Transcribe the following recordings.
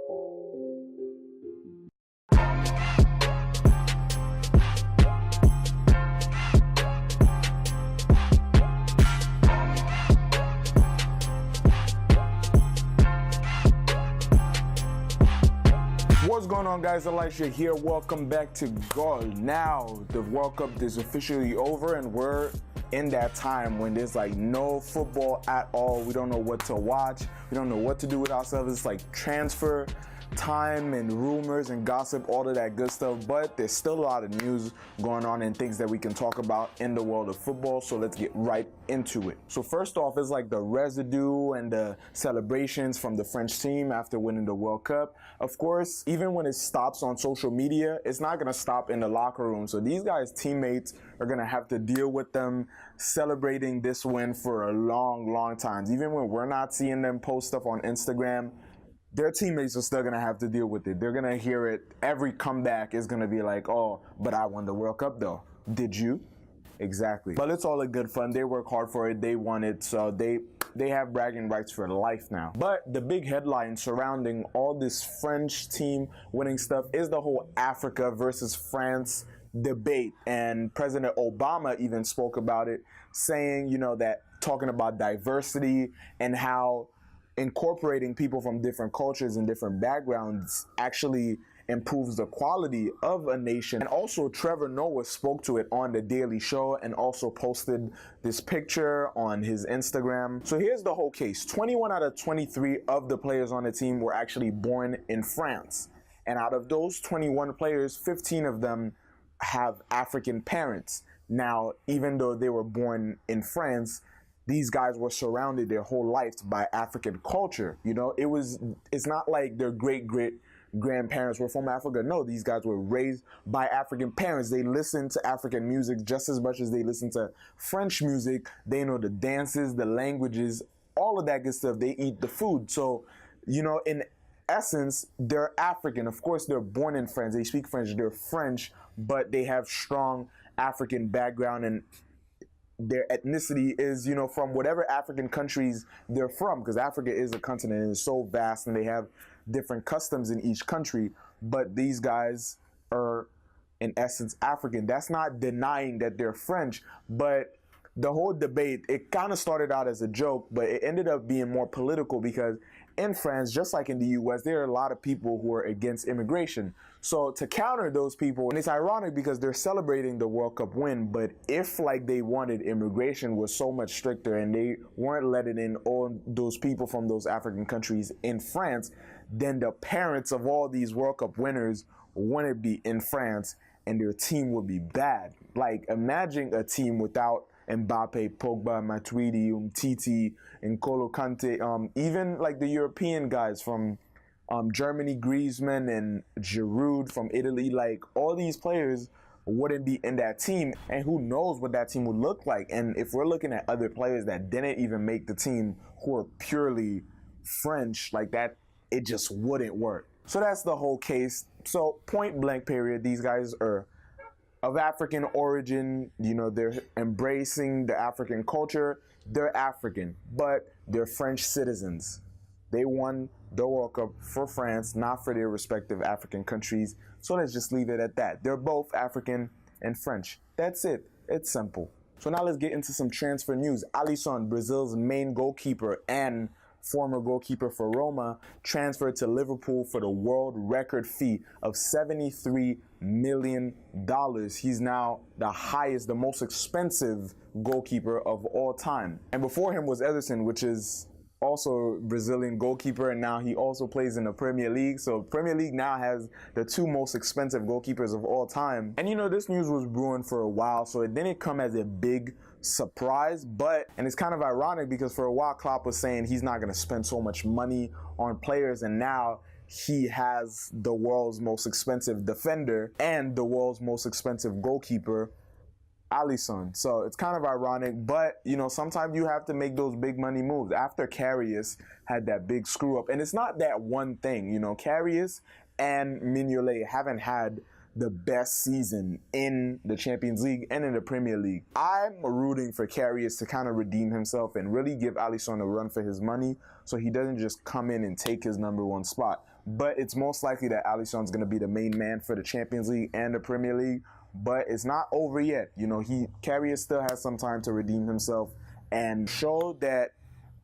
What's going on, guys? Alison here. Welcome back to Goal. Now, the World Cup is officially over, and we're in that time when there's like no football at all. We don't know what to watch. We don't know what to do with ourselves. It's like transfer time and rumors and gossip, all of that good stuff. But there's still a lot of news going on and things that we can talk about in the world of football. So let's get right into it. So first off is like the residue and the celebrations from the French team after winning the World Cup. Of course, even when it stops on social media, it's not going to stop in the locker room. So these guys' teammates are going to have to deal with them celebrating this win for a long time. Even when we're not seeing them post stuff on Instagram, their teammates are still going to have to deal with it. They're going to hear it. Every comeback is going to be like, oh, but I won the World Cup though. Did you? Exactly. But it's all a good fun. They work hard for it. They won it. So they have bragging rights for life now. But the big headline surrounding all this French team winning stuff is the whole Africa versus France debate. And President Obama even spoke about it, saying, that talking about diversity and how incorporating people from different cultures and different backgrounds actually improves the quality of a nation. And also Trevor Noah spoke to it on The Daily Show and also posted this picture on his Instagram. So here's the whole case. 21 out of 23 of the players on the team were actually born in France. And out of those 21 players, 15 of them have African parents. Now, even though they were born in France, these guys were surrounded their whole life by African culture. It's not like their great-grandparents were from Africa. No, these guys were raised by African parents. They listen to African music just as much as they listen to French music. They know the dances, the languages, all of that good stuff. They eat the food. So, in essence, they're African. Of course, they're born in France. They speak French. They're French, but they have strong African background, and their ethnicity is, from whatever African countries they're from, because Africa is a continent and it's so vast and they have different customs in each country, but these guys are, in essence, African. That's not denying that they're French, but the whole debate, it kind of started out as a joke, but it ended up being more political because in France, just like in the US, there are a lot of people who are against immigration. So to counter those people, and it's ironic because they're celebrating the World Cup win, but if like they wanted, immigration was so much stricter and they weren't letting in all those people from those African countries in France, then the parents of all these World Cup winners wouldn't be in France and their team would be bad. Like imagine a team without Mbappe, Pogba, Matuidi, Umtiti, and N'Golo Kante, even like the European guys from Germany, Griezmann and Giroud from Italy, like all these players wouldn't be in that team, and who knows what that team would look like. And if we're looking at other players that didn't even make the team who are purely French, like that, it just wouldn't work. So that's the whole case. So point blank period, these guys are of African origin, they're embracing the African culture. They're African, but they're French citizens. They won the World Cup for France, not for their respective African countries. So let's just leave it at that. They're both African and French. That's it. It's simple. So now let's get into some transfer news. Alison, Brazil's main goalkeeper and former goalkeeper for Roma, transferred to Liverpool for the world record fee of $73 million. He's now the most expensive goalkeeper of all time. And before him was Alison, which is also Brazilian goalkeeper, and now he also plays in the Premier League. So Premier League now has the two most expensive goalkeepers of all time. And this news was brewing for a while, so it didn't come as a big surprise, and it's kind of ironic because for a while Klopp was saying he's not going to spend so much money on players, and now he has the world's most expensive defender and the world's most expensive goalkeeper, Alison. So it's kind of ironic, but sometimes you have to make those big money moves. After Karius had that big screw up, and it's not that one thing, Karius and Mignolet haven't had the best season in the Champions League and in the Premier League. I'm rooting for Karius to kind of redeem himself and really give Alison a run for his money so he doesn't just come in and take his #1 spot. but it's most likely that Alison's going to be the main man for the Champions League and the Premier League. But it's not over yet. You know, Carrier still has some time to redeem himself and show that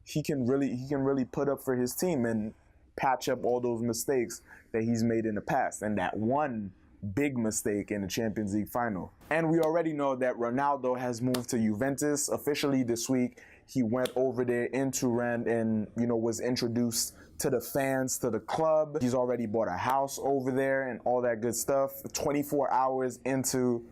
he can really put up for his team and patch up all those mistakes that he's made in the past, and that one big mistake in the Champions League final. And we already know that Ronaldo has moved to Juventus officially this week. He went over there in Turin and, you know, was introduced to the fans, to the club. He's already bought a house over there and all that good stuff. 24 hours into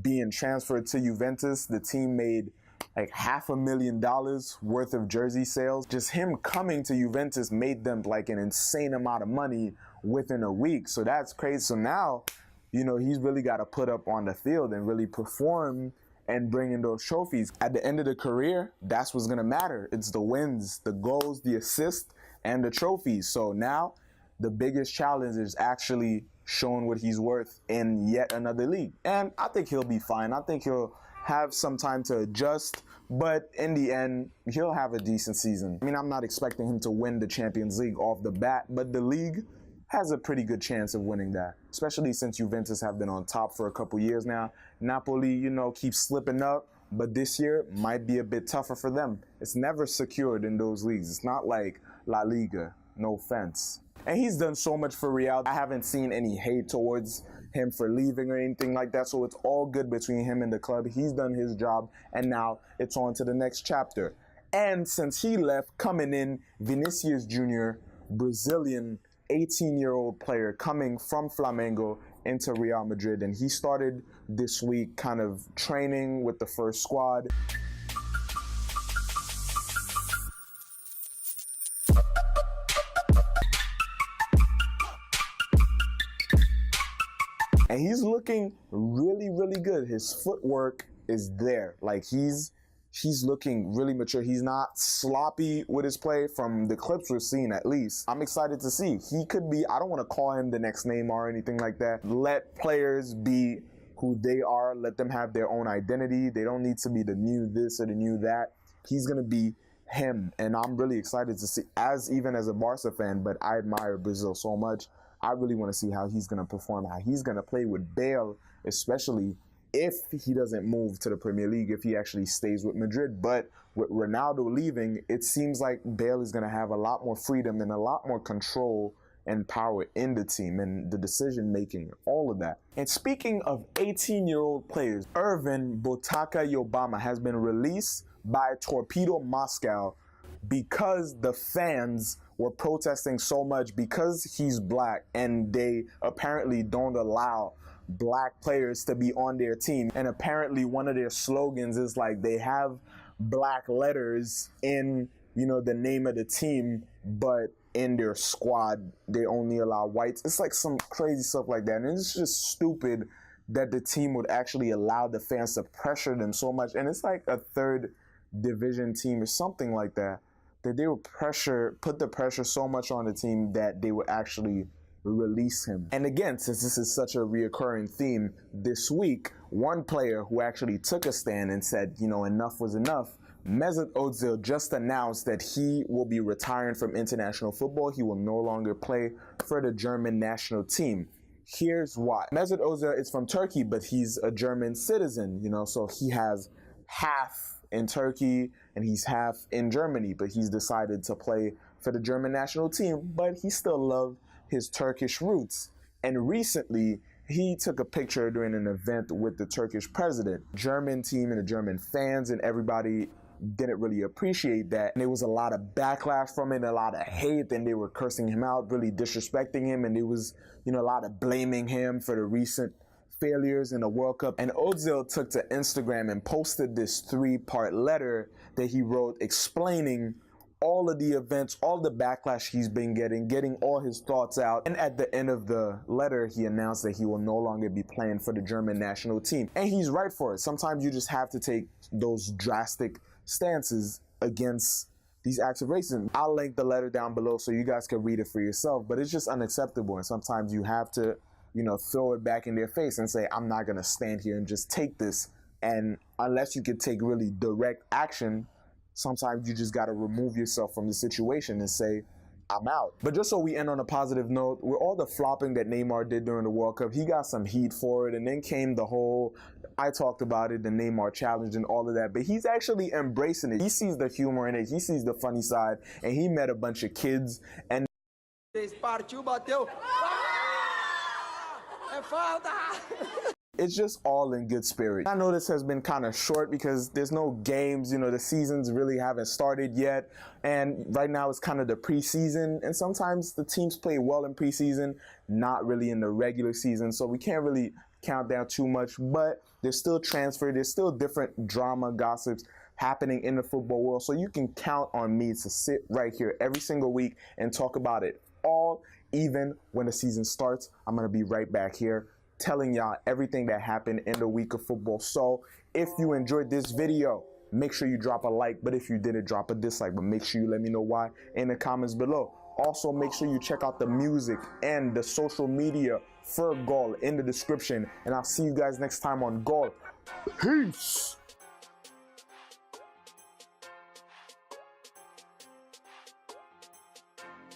being transferred to Juventus, the team made like $500,000 worth of jersey sales. Just him coming to Juventus made them like an insane amount of money within a week. So that's crazy. So now, you know, he's really got to put up on the field and really perform and bring in those trophies. At the end of the career, that's what's going to matter. It's the wins, the goals, the assists, and the trophies. So now the biggest challenge is actually showing what he's worth in yet another league. And I think he'll be fine. I think he'll have some time to adjust, but in the end, he'll have a decent season. I mean, I'm not expecting him to win the Champions League off the bat, but the league has a pretty good chance of winning that, especially since Juventus have been on top for a couple years now. Napoli, you know, keeps slipping up, but this year might be a bit tougher for them. It's never secured in those leagues. It's not like La Liga, no offense. And he's done so much for Real. I haven't seen any hate towards him for leaving or anything like that, so it's all good between him and the club. He's done his job, and now it's on to the next chapter. And since he left, coming in, Vinicius Jr, Brazilian 18-year-old player coming from Flamengo into Real Madrid, and he started this week kind of training with the first squad. And he's looking really, really good. His footwork is there. Like, he's looking really mature. He's not sloppy with his play from the clips we're seeing, at least. I'm excited to see. He could be, I don't want to call him the next Neymar or anything like that. Let players be who they are. Let them have their own identity. They don't need to be the new this or the new that. He's going to be him. And I'm really excited to see, even as a Barca fan, but I admire Brazil so much. I really want to see how he's going to perform, how he's going to play with Bale, especially if he doesn't move to the Premier League, if he actually stays with Madrid. But with Ronaldo leaving, it seems like Bale is going to have a lot more freedom and a lot more control and power in the team and the decision-making, all of that. And speaking of 18-year-old players, Irvin Botaka Yobama has been released by Torpedo Moscow because the fans were protesting so much because he's black, and they apparently don't allow black players to be on their team. And apparently one of their slogans is like they have black letters in, you know, the name of the team, but in their squad they only allow whites. It's like some crazy stuff like that, and it's just stupid that the team would actually allow the fans to pressure them so much. And it's like a third division team or something like that, that they would put the pressure so much on the team that they would actually release him. And again, since this is such a reoccurring theme this week, one player who actually took a stand and said, you know, enough was enough, Mesut Ozil just announced that he will be retiring from international football. He will no longer play for the German national team. Here's why. Mesut Ozil is from Turkey, but he's a German citizen, you know, so he has half in Turkey and he's half in Germany, but he's decided to play for the German national team, but he still loves his Turkish roots. And recently, he took a picture during an event with the Turkish president. German team and the German fans and everybody didn't really appreciate that. And there was a lot of backlash from it, a lot of hate, and they were cursing him out, really disrespecting him, and there was, you know, a lot of blaming him for the recent failures in the World Cup. And Ozil took to Instagram and posted this 3-part letter that he wrote explaining all of the events, all the backlash he's been getting all his thoughts out. And at the end of the letter, he announced that he will no longer be playing for the German national team. And he's right for it. Sometimes you just have to take those drastic stances against these acts of racism. I'll link the letter down below so you guys can read it for yourself, but it's just unacceptable. And sometimes you have to, you know, throw it back in their face and say, I'm not going to stand here and just take this. And unless you can take really direct action, sometimes you just got to remove yourself from the situation and say, I'm out. But just so we end on a positive note, with all the flopping that Neymar did during the World Cup, he got some heat for it, and then came the whole, I talked about it, the Neymar challenge and all of that, but he's actually embracing it. He sees the humor in it, he sees the funny side, and he met a bunch of kids, and it's just all in good spirit. I know this has been kind of short because there's no games, you know, the seasons really haven't started yet, and right now it's kind of the preseason, and sometimes the teams play well in preseason, not really in the regular season, so we can't really count down too much, but there's still transfer, there's still different drama, gossips happening in the football world, so you can count on me to sit right here every single week and talk about it all, even when the season starts. I'm going to be right back here telling y'all everything that happened in the week of football. So if you enjoyed this video, make sure you drop a like, but if you didn't, drop a dislike, but make sure you let me know why in the comments below. Also, make sure you check out the music and the social media for Goal in the description, and I'll see you guys next time on Goal. Peace!